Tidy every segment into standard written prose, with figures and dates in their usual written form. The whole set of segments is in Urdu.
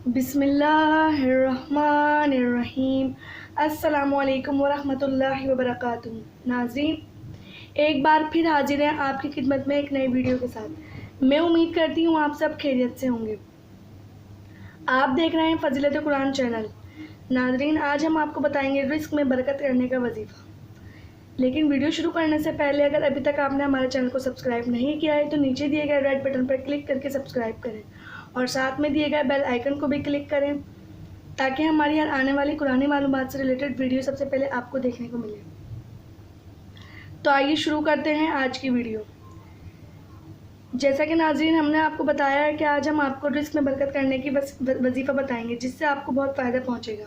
بسم اللہ الرحمن الرحیم۔ السلام علیکم ورحمۃ اللہ وبرکاتہ۔ ناظرین، ایک بار پھر حاضر ہیں آپ کی خدمت میں ایک نئی ویڈیو کے ساتھ۔ میں امید کرتی ہوں آپ سب خیریت سے ہوں گے۔ آپ دیکھ رہے ہیں فضیلت قرآن چینل۔ ناظرین، آج ہم آپ کو بتائیں گے رزق میں برکت کرنے کا وظیفہ۔ لیکن ویڈیو شروع کرنے سے پہلے اگر ابھی تک آپ نے ہمارے چینل کو سبسکرائب نہیں کیا ہے تو نیچے دیے گئے ریڈ بٹن پر کلک کر کے سبسکرائب کریں اور ساتھ میں دیے گئے بیل آئیکن کو بھی کلک کریں تاکہ ہماری ہر آنے والی قرآنی معلومات سے ریلیٹڈ ویڈیو سب سے پہلے آپ کو دیکھنے کو ملے۔ تو آئیے شروع کرتے ہیں آج کی ویڈیو۔ جیسا کہ ناظرین ہم نے آپ کو بتایا ہے کہ آج ہم آپ کو رزق میں برکت کرنے کی وظیفہ بتائیں گے جس سے آپ کو بہت فائدہ پہنچے گا۔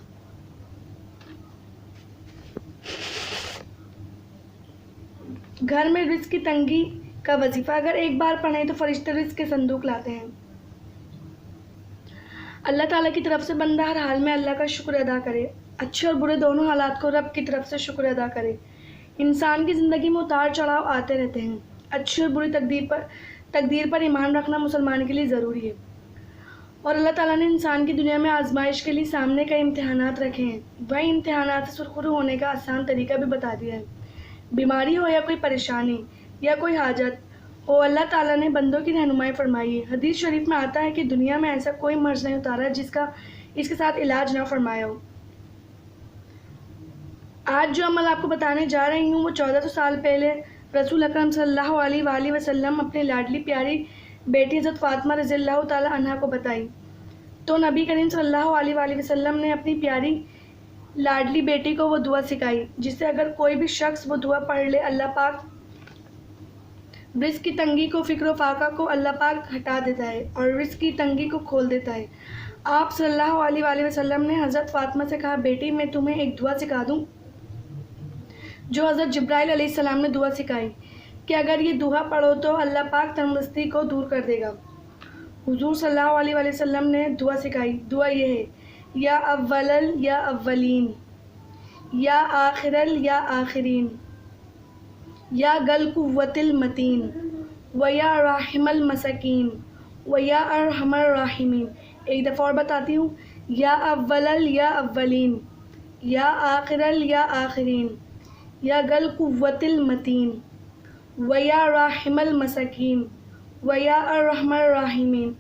گھر میں رزق کی تنگی کا وظیفہ اگر ایک بار پڑھیں تو فرشتے رزق کے صندوق لاتے ہیں۔ اللہ تعالیٰ کی طرف سے بندہ ہر حال میں اللہ کا شکر ادا کرے، اچھے اور برے دونوں حالات کو رب کی طرف سے شکر ادا کرے۔ انسان کی زندگی میں اتار چڑھاؤ آتے رہتے ہیں۔ اچھی اور بری تقدیر پر ایمان رکھنا مسلمان کے لیے ضروری ہے، اور اللہ تعالیٰ نے انسان کی دنیا میں آزمائش کے لیے سامنے کئی امتحانات رکھے ہیں۔ وہی امتحانات سے سرخرو ہونے کا آسان طریقہ بھی بتا دیا ہے۔ بیماری ہو یا کوئی پریشانی یا کوئی حاجت ہو، اللہ تعالیٰ نے بندوں کی رہنمائی فرمائی ہے۔ حدیث شریف میں آتا ہے کہ دنیا میں ایسا کوئی مرض نہیں اتارا جس کا اس کے ساتھ علاج نہ فرمایا ہو۔ آج جو عمل آپ کو بتانے جا رہی ہوں وہ 1400 سال پہلے رسول اکرم صلی اللہ علیہ وآلہ وسلم اپنی لاڈلی پیاری بیٹی حضرت فاطمہ رضی اللہ تعالیٰ عنہا کو بتائی تو نبی کریم صلی اللہ علیہ وآلہ وسلم نے اپنی پیاری لاڈلی بیٹی کو وہ دعا سکھائی جس سے اگر کوئی بھی شخص وہ دعا پڑھ لے، اللہ پاک رزق کی تنگی کو، فکر و فاقہ کو اللہ پاک ہٹا دیتا ہے اور رزق کی تنگی کو کھول دیتا ہے۔ آپ صلی اللہ علیہ وآلہ وسلم نے حضرت فاطمہ سے کہا، بیٹی میں تمہیں ایک دعا سکھا دوں جو حضرت جبرائیل علیہ السلام نے دعا سکھائی کہ اگر یہ دعا پڑھو تو اللہ پاک تندرستی کو دور کر دے گا۔ حضور صلی اللہ علیہ وآلہ وسلم نے دعا سکھائی۔ دعا یہ ہے، یا اولل یا اولین، یا آخرل یا آخرین، یا گل قوت المتین، و یا راحم المساکین، و یا ارحم الراحمین۔ ایک دفعہ اور بتاتی ہوں، یا اولل یا اولین، یا آخرل یا آخرین، یا گل قوت المتین، و یا راحم المساکین، و یا ارحم الراحمین۔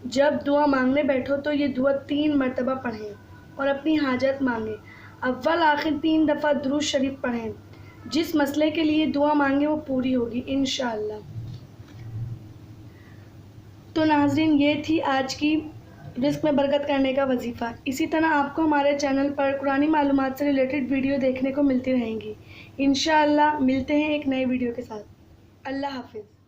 جب دعا مانگنے بیٹھو تو یہ دعا 3 مرتبہ پڑھیں اور اپنی حاجت مانگیں۔ اول آخر 3 دفعہ درود شریف پڑھیں۔ جس مسئلے کے لیے دعا مانگیں وہ پوری ہوگی انشاءاللہ۔ تو ناظرین، یہ تھی آج کی رزق میں برکت کرنے کا وظیفہ۔ اسی طرح آپ کو ہمارے چینل پر قرآنی معلومات سے ریلیٹڈ ویڈیو دیکھنے کو ملتی رہیں گی۔ انشاءاللہ ملتے ہیں ایک نئے ویڈیو کے ساتھ۔ اللہ حافظ۔